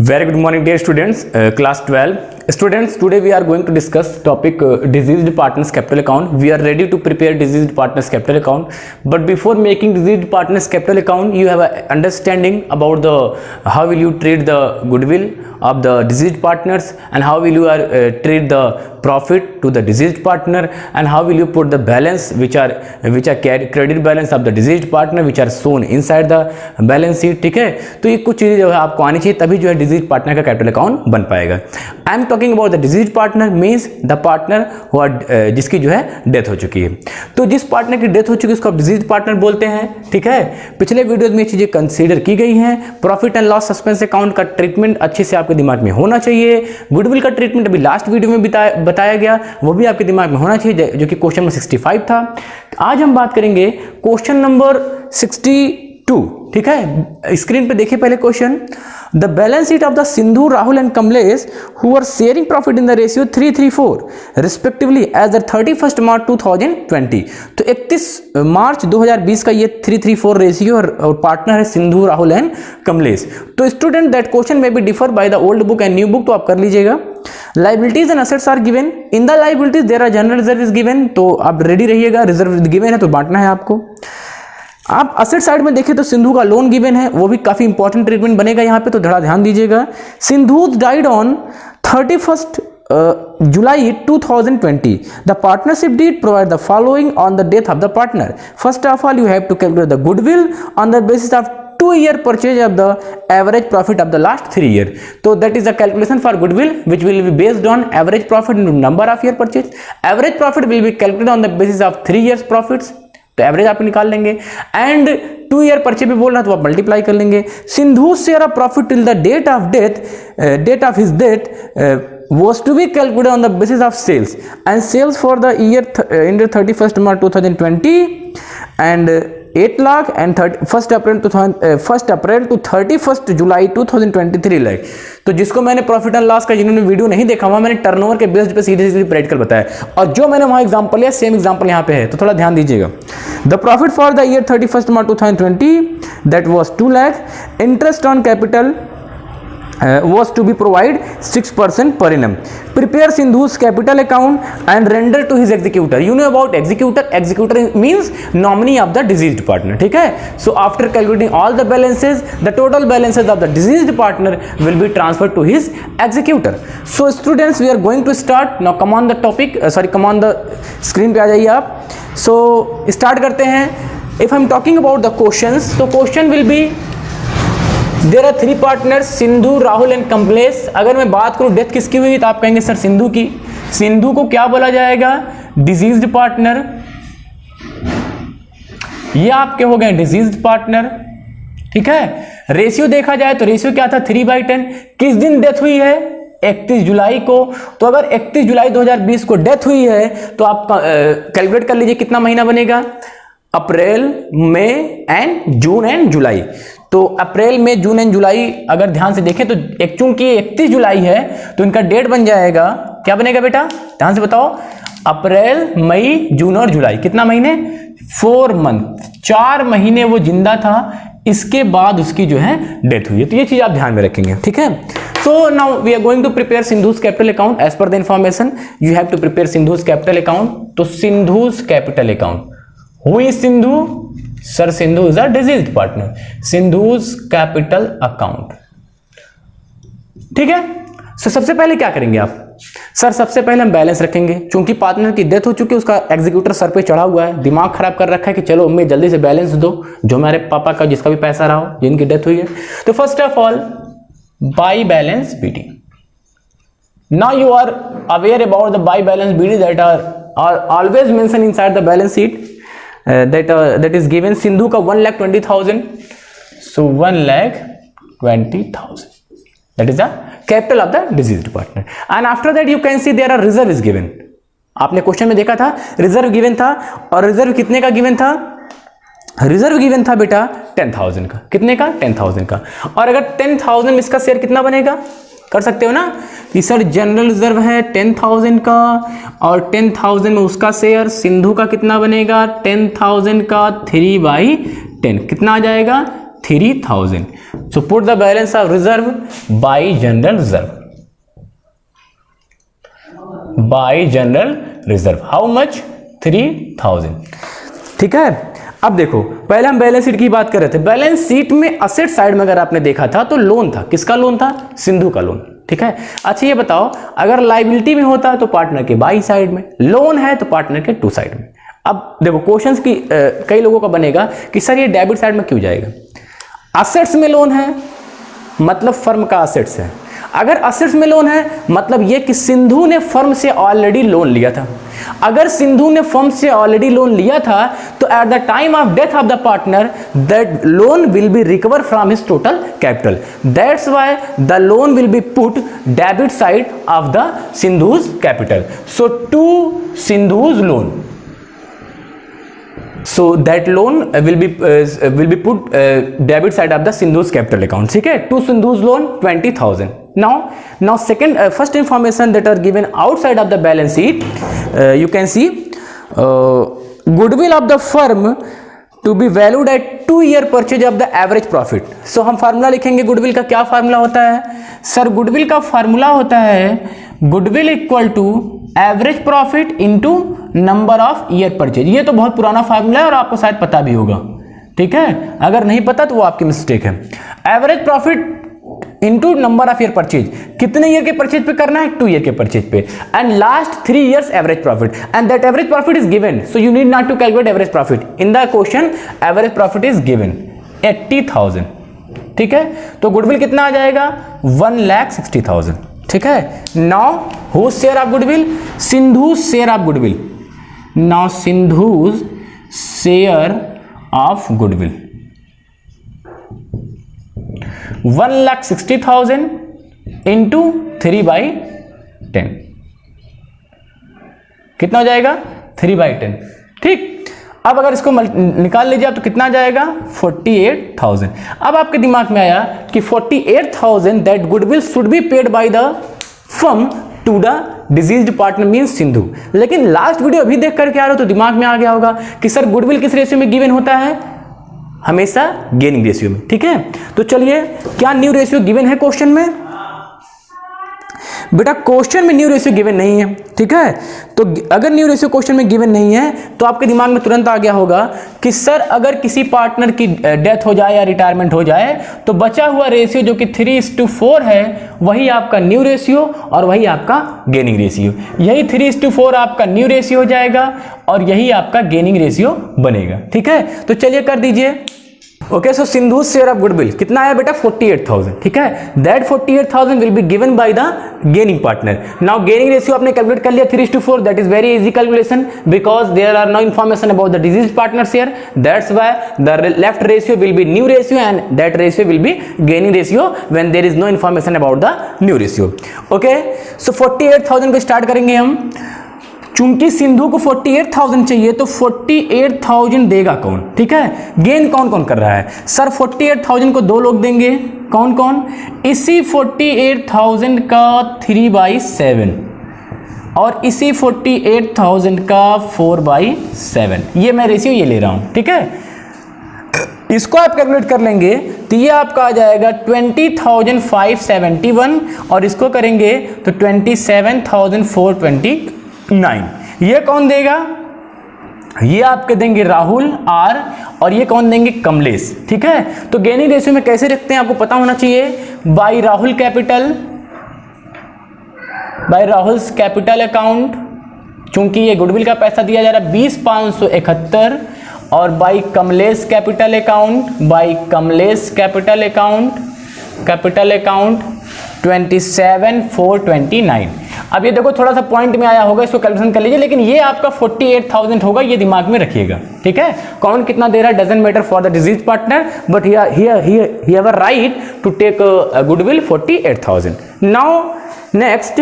Very good morning dear students, class 12. Students, today we are going to discuss topic diseased partners capital account. We are ready to prepare diseased partners capital account. But before making diseased partners capital account, you have an understanding about the how will you treat the goodwill of the diseased partners and how will you treat the profit to the diseased partner and how will you put the balance which are credit balance of the diseased partner which are shown inside the balance sheet. ठीक है, तो ये कुछ चीजें जो है आपको आनी चाहिए, तभी जो है डिजीज पार्टनर का कैपिटल अकाउंट बन पाएगा. I am talking about the deceased partner means the partner जिसकी जो है डेथ हो चुकी है. तो जिस पार्टनर की डेथ हो चुकी है उसको आप डिजीज पार्टनर बोलते हैं. ठीक है, पिछले वीडियोज में ये चीजें कंसीडर की गई हैं. Profit and loss suspense account का ट्रीटमेंट अच्छे से आपके दिमाग में होना चाहिए. गुडविल का ट्रीटमेंट अभी लास्ट वीडियो में बताया गया, वो भी आपके दिमाग में होना चाहिए, जो कि क्वेश्चन नंबर 65 था. आज हम बात करेंगे क्वेश्चन नंबर 62. ठीक है, स्क्रीन पे देखिए पहले question. The balance sheet of the Sindhu, Rahul and Kamlesh who are sharing profit in the ratio 3:3:4 respectively as the 31 March 2020. तो 31 मार्च 2020 का ये 3:3:4 रेशियो और पार्टनर है सिंधु, राहुल एंड कमलेश. तो स्टूडेंट दैट क्वेश्चन में be differ by the old book and new book, तो आप कर लीजिएगा. Liabilities and assets are given. In the liabilities there are general reserve is given, तो आप रेडी रहिएगा. रिजर्व गिवन है तो बांटना है आपको. आप असेट साइड में देखें तो सिंधु का लोन गिवन है, वो भी काफी इंपॉर्टेंट ट्रीटमेंट बनेगा यहाँ पे, तो थोड़ा ध्यान दीजिएगा. Sindhu died on 31st July 2020. The partnership deed provide the following on the death of the partner. First of all, you have to calculate the goodwill on the basis of 2-year purchase of the average profit of the last 3 years. So that is the calculation for goodwill, which will be based on average profit into number of year purchase. Average profit will be calculated on the basis of 3 years profits. तो average आप निकाल लेंगे. And 2 year purchase भी बोल रहा है तो आप मल्टीप्लाई कर लेंगे. Sindhu share of profit till the date of his death was to be calculated on the basis of sales, and sales for the year ended 31st March 2020 and 8 lakh and 1st April to 31st July 2023 lakh. तो जिसको मैंने profit and loss का, जिन्होंने video नहीं देखा हुआ, मैंने turnover के बेस्ड पे सीधे सीधे प्रैक्टिकल बताया, और जो मैंने वहां एग्जांपल लिया सेम एग्जांपल यहाँ पे है, तो थोड़ा ध्यान दीजिएगा. The profit for the year 31st March 2020 that was 2 lakh. Interest on capital was to be provide 6% per annum. Prepare Sindhu's capital account and render to his executor. You know about executor. Executor means nominee of the deceased partner. ठीक है. So after calculating all the balances, the total balances of the deceased partner will be transferred to his executor. So students, we are going to start now. Come on the topic. Come on the screen पे आ जाइए आप. So start करते हैं. If I'm talking about the questions, so question will be there are 3 partners Sindhu, Rahul and Kamlesh. अगर मैं बात करूं death किसकी हुई तो आप कहेंगे सर सिंधु की. सिंधु को क्या बोला जाएगा? Diseased partner. ये आपके हो गए डिजीज्ड पार्टनर. ठीक है. रेशियो देखा जाए तो रेशियो क्या था? 3/10. किस दिन डेथ हुई है? 31 जुलाई को. तो अगर 31 जुलाई 2020 को डेथ हुई है तो आप कैलकुलेट कर लीजिए कितना महीना बनेगा. अप्रैल, मई एंड जून एंड जुलाई. तो अप्रैल, मई, जून एंड जुलाई अगर ध्यान से देखें तो चूंकि 31 जुलाई है तो इनका डेट बन जाएगा, क्या बनेगा बेटा? ध्यान से बताओ. अप्रैल, मई, जून और जुलाई. कितना महीने? 4 मंथ. 4 महीने वो जिंदा था, इसके बाद उसकी जो है डेथ हुई है. तो ये चीज आप ध्यान में रखेंगे. ठीक है. So now we are going to prepare Sindhu's capital account as per the information. You have to prepare Sindhu's capital account. तो Sindhu's capital account. Who is Sindhu? Sir, Sindhu is a deceased partner. Sindhu's capital account. ठीक है. So सबसे पहले क्या करेंगे आप? Sir सबसे पहले हम बैलेंस रखेंगे. चूंकि पार्टनर की डेथ हो चुकी है, उसका एग्जीक्यूटर सर पे चढ़ा हुआ है, दिमाग खराब कर रखा है कि चलो मैं जल्दी से बैलेंस दो, जो हमारे पापा का जिसका भी पैसा रहा हो, जिनकी डेथ हुई है. तो first of all by balance BD. Now you are aware about the buy balance BD that are always mentioned inside the balance sheet. That is given. Sindhu का 1,20,000. So 1,20,000. That is the capital of the deceased partner. And after that you can see there are reserve is given. आपने question में देखा था reserve given था, और reserve कितने का given था? रिजर्व गिवन था बेटा 10,000 का. कितने का? 10,000 का. और अगर 10,000 में इसका शेयर कितना बनेगा? कर सकते हो ना कि सर जनरल रिजर्व है 10,000 का, और 10,000 में उसका शेयर सिंधु का कितना बनेगा? 10,000 का 3/10. कितना आ जाएगा? 3000. So put the balance of reserve by general reserve. By general reserve. How much? 3000. ठीक है. अब देखो, पहले हम बैलेंस शीट की बात कर रहे थे. बैलेंस शीट में असेट साइड में अगर आपने देखा था तो लोन था. किसका लोन था? सिंधु का लोन. ठीक है. अच्छा ये बताओ, अगर लायबिलिटी में होता तो पार्टनर के बाई साइड में, लोन है तो पार्टनर के टू साइड में. अब देखो क्वेश्चंस की कई लोगों का बनेगा कि सर ये डेबिट साइड में क्यों जाएगा? असेट्स में लोन है मतलब फर्म का असेट्स है. अगर असेट्स में लोन है मतलब ये कि सिंधु ने फर्म से ऑलरेडी लोन लिया था. अगर सिंधु ने फर्म से ऑलरेडी लोन लिया था तो at the time of death of the partner that loan will be recover from his total capital. That's why the loan will be put debit side of the Sindhu's capital. So to Sindhu's loan. So that loan will be put debit side of the Sindhu's capital account. ठीक है. To Sindhu's loan 20,000. Now second first information that are given outside of the balance sheet, you can see goodwill of the firm to be valued at 2-year purchase of the average profit. So हम formula लिखेंगे. Goodwill का क्या formula होता है? Sir goodwill का formula होता है goodwill equal to average profit into number of year purchase. ये तो बहुत पुराना फार्मूला है और आपको शायद पता भी होगा. ठीक है. अगर नहीं पता तो वो आपकी मिस्टेक है. Average profit into number of year purchase. कितने ईयर के परचेज पे करना है? 2 ईयर के परचेज पे. And last 3 years average profit. And that average profit is given. So you need not to calculate average profit. In the question average profit is given 80,000. ठीक है. तो गुडविल कितना आ जाएगा? 1,60,000. ठीक है. Now whose share of goodwill? Sindhu share of goodwill. Now Sindhu's share of goodwill 1,60,000 into 3/10. कितना हो जाएगा? 3/10. ठीक. अब अगर इसको निकाल लीजिए तो कितना जाएगा? 48,000. अब आपके दिमाग में आया कि 48,000 that goodwill should be paid by the firm to the deceased partner means Sindhu. लेकिन लास्ट वीडियो अभी देख करके आ रहे हो तो दिमाग में आ गया होगा कि सर गुडविल किस रेशियो में गिवन होता है? हमेशा गेनिंग रेशियो में. ठीक है. तो चलिए, क्या न्यू रेशियो गिवन है क्वेश्चन में? बेटा क्वेश्चन में न्यू रेशियो गिवन नहीं है. ठीक है. तो अगर न्यू रेशियो क्वेश्चन में गिवन नहीं है तो आपके दिमाग में तुरंत आ गया होगा कि सर अगर किसी पार्टनर की डेथ हो जाए या रिटायरमेंट हो जाए तो बचा हुआ रेशियो जो कि 3:4 है वही आपका न्यू रेशियो और वही आपका गेनिंग रेशियो. यही 3:4 आपका न्यू रेशियो हो जाएगा और यही आपका गेनिंग रेशियो बनेगा. ठीक है. तो चलिए कर दीजिए. Okay. So Sindhu share of goodwill कितना आया बेटा? 48,000. ठीक है. That 48,000 will be given by the gaining partner. Now gaining ratio आपने कैलकुलेट कर लिया 3:4. That is very easy calculation because there are no information about the deceased partner share. That's why the left ratio will be new ratio and that ratio will be gaining ratio when there is no information about the new ratio. Okay. सो 48,000 को start करेंगे हम. चूंकि सिंधु को 48,000 चाहिए तो 48,000 देगा कौन? ठीक है. गेन कौन कौन कर रहा है? सर 48,000 को 2 लोग देंगे. कौन कौन? इसी 48,000 का 3/7 और इसी 48,000 का 4/7. ये मैं रेशियो ये ले रहा हूं. ठीक है. इसको आप कैलकुलेट कर लेंगे तो ये आपका आ जाएगा 20,571 और इसको करेंगे तो 27,429. ये कौन देगा? ये आपके देंगे राहुल आर और ये कौन देंगे? कमलेश. ठीक है. तो गेनिंग रेशियो में कैसे रखते हैं आपको पता होना चाहिए. By Rahul capital, by Rahul's capital account. चूंकि ये गुडविल का पैसा दिया जा रहा है 20,571 और by Kamlesh capital account, by Kamlesh capital account 27,429. अब ये देखो थोड़ा सा पॉइंट में आया होगा, इसको कैलकुलेशन कर लीजिए. लेकिन ये आपका 48,000 होगा, ये दिमाग में रखिएगा. ठीक है. कौन कितना दे रहा है doesn't matter for the deceased partner but he have a right to take goodwill 48,000. Now next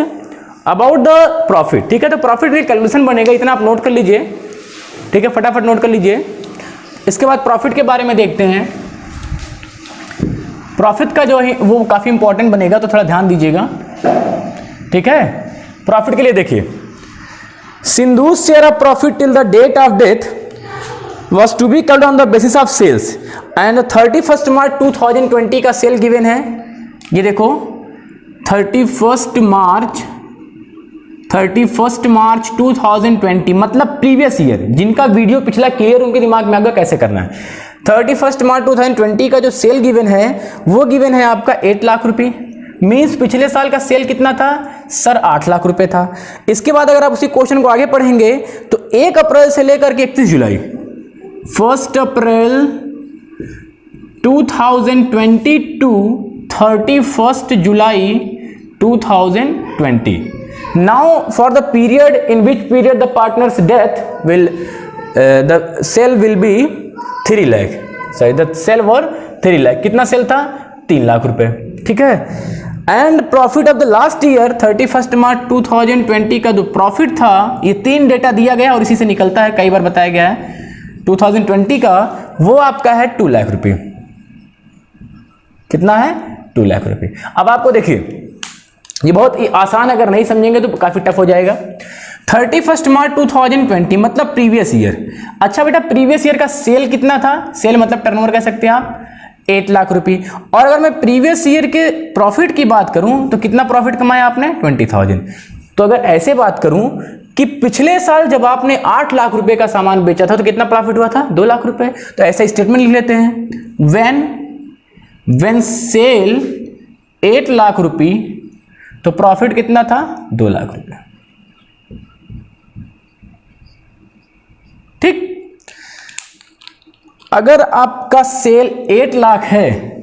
about the profit. ठीक है. तो प्रॉफिट का कैलकुलेशन बनेगा, इतना आप नोट कर लीजिए. ठीक है. फटाफट नोट कर लीजिए. इसके बाद प्रॉफिट के बारे में देखते हैं. प्रॉफिट का जो है वो काफी इंपॉर्टेंट बनेगा तो थोड़ा ध्यान दीजिएगा. ठीक है. प्रॉफिट के लिए देखिए, Sindhu share of profit till the date of death was to be calculated on the basis of sales and 31st March 2020 का सेल गिवन है, ये देखो 31st मार्च 2020 मतलब प्रीवियस ईयर, जिनका वीडियो पिछला क्लियर उनके दिमाग में आएगा कैसे करना है। 31st मार्च 2020 का जो सेल गिवन है वो गिवन है आपका 8 लाख रुपए, मीन्स पिछले साल का सेल कितना था सर 8 लाख रुपए था। इसके बाद अगर आप उसी क्वेश्चन को आगे पढ़ेंगे तो 1 अप्रैल से लेकर के 31 जुलाई 1 अप्रैल 2020 to 31st July 2020. Now for the period in which period the partner's death will the sale will be 3 lakh. Sorry, the sale were 3 lakh. कितना सेल था 3 लाख रुपए, ठीक है। And profit of the last year 31st मार्च 2020 का जो profit था, ये 3 data दिया गया और इसी से निकलता है, कई बार बताया गया है। 2020 का वो आपका है 2 लाख रुपए। कितना है 2 लाख रुपए। अब आपको देखिए ये बहुत ही आसान, अगर नहीं समझेंगे तो काफी टफ हो जाएगा। 31st मार्च 2020 मतलब प्रीवियस ईयर। अच्छा बेटा प्रीवियस ईयर का सेल कितना था, सेल मतलब टर्नओवर कह सकते हैं आप 8 लाख रुपए। और अगर मैं प्रीवियस ईयर के प्रॉफिट की बात करूं तो कितना प्रॉफिट कमाया आपने 20,000। तो अगर ऐसे बात करूं कि पिछले साल जब आपने 8 लाख रुपए का सामान बेचा था तो कितना प्रॉफिट हुआ था 2 लाख रुपए। तो ऐसा स्टेटमेंट लिख लेते हैं, व्हेन सेल 8 लाख रुपए तो प्रॉफिट कितना था 2 लाख रुपए। ठीक, अगर आपका सेल 8 लाख है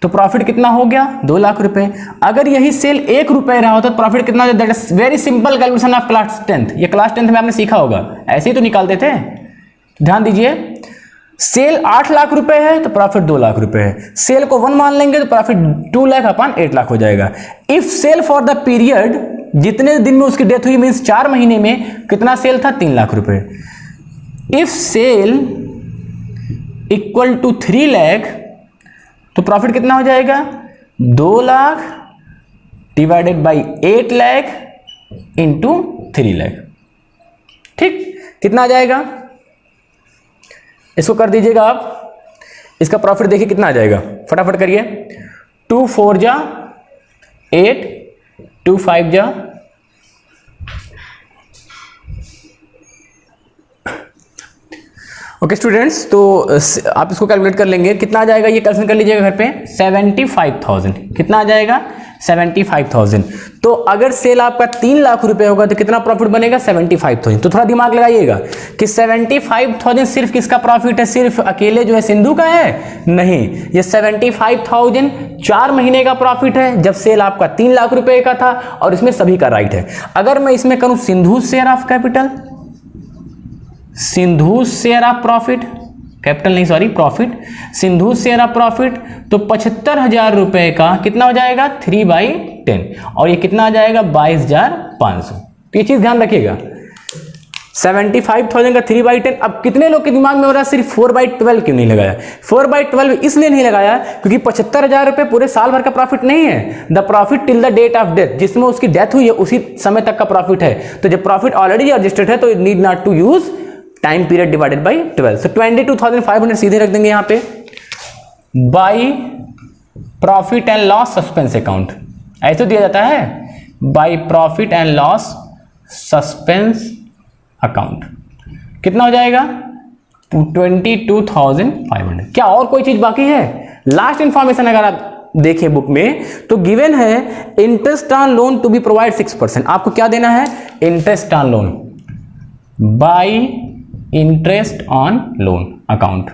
तो प्रॉफिट कितना हो गया 2 लाख रुपए। अगर यही सेल 1 रुपए रहा होता तो प्रॉफिट कितना, that is very simple calculation of class 10th। ये क्लास 10th में आपने सीखा होगा, ऐसे ही तो निकालते थे। ध्यान दीजिए, सेल 8 लाख रुपए है तो प्रॉफिट 2 लाख रुपए है। सेल को 1 मान लेंगे तो प्रॉफिट 2 लाख अपॉन 8 लाख हो जाएगा। If sale for the period, जितने दिन में उसकी डेथ हुई मीन्स 4 महीने में कितना सेल था 3 लाख रुपए। If sale equal to 3 lakh तो प्रॉफिट कितना हो जाएगा 2 lakh divided by 8 lakh into 3 lakh. ठीक, कितना आ जाएगा, इसको कर दीजिएगा आप। इसका प्रॉफिट देखिए कितना आ जाएगा, फटाफट करिए। 2 4 जा 8, 2 5 जा ओके स्टूडेंट्स, तो आप इसको कैलकुलेट कर लेंगे कितना आ जाएगा, ये कैलकुलेट कर लीजिएगा घर पे। 75,000 कितना आ जाएगा 75,000। तो अगर सेल आपका 3 लाख रुपए होगा तो कितना प्रॉफिट बनेगा 75,000। तो थोड़ा दिमाग लगाइएगा कि 75,000 सिर्फ किसका प्रॉफिट है, सिर्फ अकेले जो है सिंधु का है, नहीं, ये 75,000 4 महीने का प्रॉफिट है जब सेल आपका 3 लाख रुपए का था और इसमें सभी का राइट है। अगर मैं इसमें करूं Sindhu share of capital, Sindhu share of profit, capital नहीं sorry profit, Sindhu share of profit, तो 75,000 रुपए का कितना हो जाएगा 3/10 और ये कितना आ जाएगा 22,500। तो ये चीज ध्यान रखिएगा, 75,000 का 3/10। अब कितने लोग के दिमाग में हो रहा है सिर्फ 4/12 क्यों नहीं लगाया। 4/12 इसलिए नहीं लगाया क्योंकि 75,000 रुपए पूरे साल भर का प्रॉफिट नहीं है। The profit till the date of death, जिसमें उसकी डेथ हुई है उसी समय तक का प्रॉफिट है। तो जब प्रॉफिट ऑलरेडी रजिस्टर्ड है तो need not to use time period divided by 12। So 22,500 सीधे रख देंगे यहां पे by profit and loss suspense account, ऐसे दिया जाता है by profit and loss suspense account. कितना हो जाएगा 22,500। क्या और कोई चीज बाकी है? लास्ट इंफॉर्मेशन अगर आप देखें बुक में तो गिवन है interest on loan to be provide 6%। आपको क्या देना है interest on loan by interest on loan account,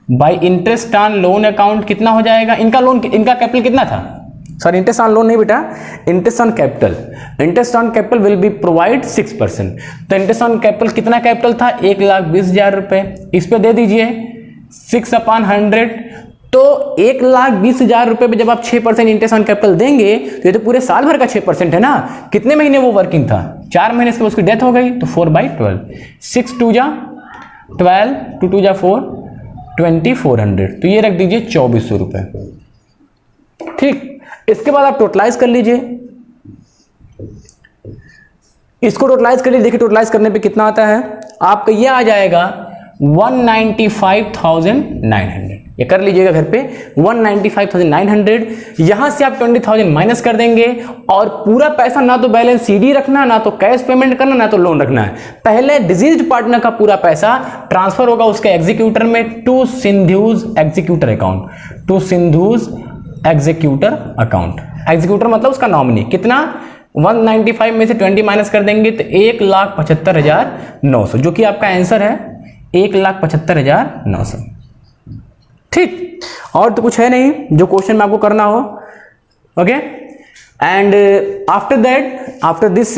by interest on loan account कितना हो जाएगा। इनका लोन, इनका कैपिटल कितना था, सॉरी इंटरेस्ट ऑन लोन नहीं बेटा, interest on capital. Interest on capital will be provide 6%। तो इंटरेस्ट ऑन कैपिटल कितना कैपिटल था 1,20,000 रुपए, इस पे दे दीजिए 6/100। तो 1,20,000 रुपए पे जब आप 6% इंटरेस्ट ऑन कैपिटल देंगे तो ये तो पूरे साल भर का 6% है ना। कितने महीने वो वर्किंग था 4 महीने, इसके बाद उसकी डेथ हो गई तो 4/12, 6 2 जा 12, 2 2 जा 4, 2,400। तो ये रख दीजिए 2,400 रुपए। ठीक, इसके बाद आप टोटलाइज कर लीजिए, इसको टोटलाइज कर लीजिए। देखिए टोटलाइज करने पे कितना आता है आपका, ये आ जाएगा 195,900, ये कर लीजिएगा घर पे 195,900। यहां से आप 20,000 माइनस कर देंगे और पूरा पैसा ना तो बैलेंस सीडी रखना, ना तो कैश पेमेंट करना, ना तो लोन रखना है। पहले डिजीज्ड पार्टनर का पूरा पैसा ट्रांसफर होगा उसके एग्जीक्यूटर में, to Sindhu's executor account, to Sindhu's executor account. Executor मतलब उसका नॉमिनी। कितना? 195 में से 20 माइनस कर देंगे तो 1,75,900, जो कि आपका आंसर है 1,75,900। ठीक, और तो कुछ है नहीं जो क्वेश्चन में आपको करना हो। Okay, and after that, after this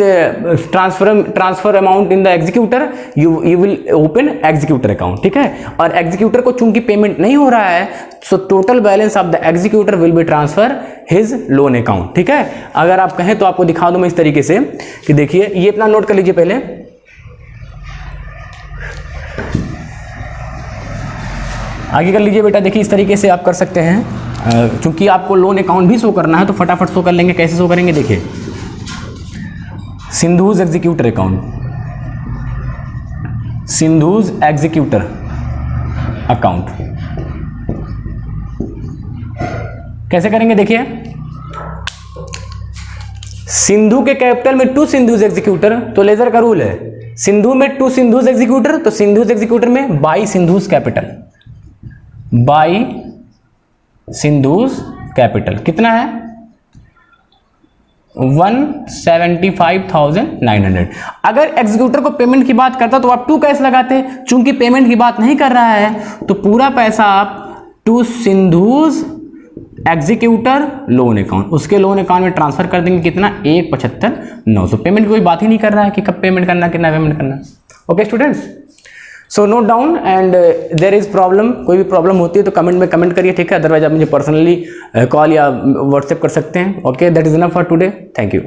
transfer amount in the executor, you will open executor account. ठीक है, और एग्जीक्यूटर को चूंकि पेमेंट नहीं हो रहा है, so total balance of the executor will be transfer his loan account. ठीक है, अगर आप कहें तो आपको दिखा दूं मैं इस तरीके से कि देखिए, ये अपना नोट कर लीजिए पहले। आगे कर लीजिए बेटा, देखिए इस तरीके से आप कर सकते हैं। चूंकि आपको लोन अकाउंट भी शो करना है तो फटाफट शो कर लेंगे। कैसे शो करेंगे? देखिए, Sindhu's executor account, Sindhu's executor account कैसे करेंगे? देखिए, सिंधु के कैपिटल में टू सिंधुज एग्जीक्यूटर, तो लेजर का रूल है, सिंधु में टू सिंधुज एग्जीक्यूटर, तो सिंधुज एग्जीक्यूटर में by Sindhu's capital, by Sindhu's capital. कितना है? 175,900। अगर एग्जीक्यूटर को पेमेंट की बात करता तो आप टू कैश लगाते, चूंकि पेमेंट की बात नहीं कर रहा है तो पूरा पैसा आप to Sindhu's executor loan account, उसके लोन अकाउंट में ट्रांसफर कर देंगे। कितना? 175,900। पेमेंट की कोई बात ही नहीं कर रहा है कि कब पेमेंट करना, कितना पेमेंट करना। Okay students, so note down, and there is problem, कोई भी प्रॉब्लम होती है तो कमेंट में कमेंट करिए। ठीक है, अदरवाइज आप मुझे पर्सनली कॉल या व्हाट्सएप कर सकते हैं। Okay, that is enough for today. Thank you.